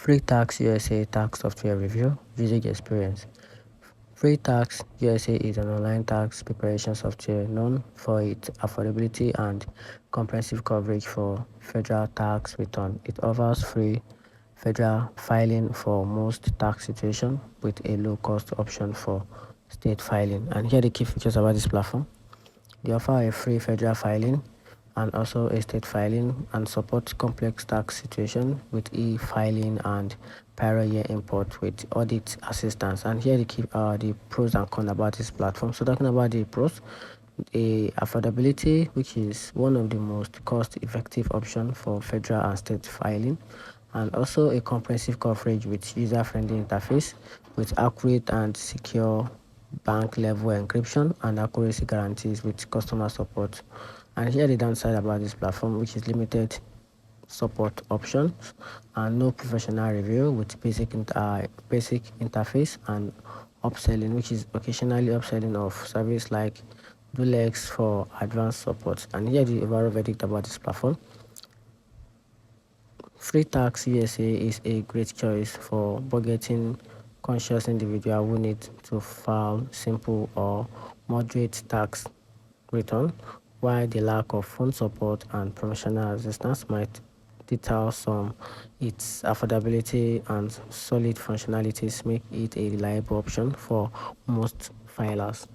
FreeTaxUSA tax software review usage experience. FreeTaxUSA is an online tax preparation software known for its affordability and comprehensive coverage for federal tax return. It offers free federal filing for most tax situations with a low-cost option for state filing. And here are the key features about this platform. They offer a free federal filing and also a state filing and support complex tax situation with e-filing and prior year import with audit assistance. And here the pros and cons about this platform. So talking about the pros, the affordability, which is one of the most cost-effective options for federal and state filing, and also a comprehensive coverage with user-friendly interface with accurate and secure bank level encryption and accuracy guarantees with customer support. And here the downside about this platform, which is limited support options and no professional review with basic interface and upselling, which is occasionally upselling of service like Dulex for advanced support. And here the overall verdict about this platform. FreeTaxUSA is a great choice for budgeting conscious individual who need to file simple or moderate tax return, while the lack of phone support and professional assistance might deter some. Its affordability and solid functionalities make it a reliable option for most filers.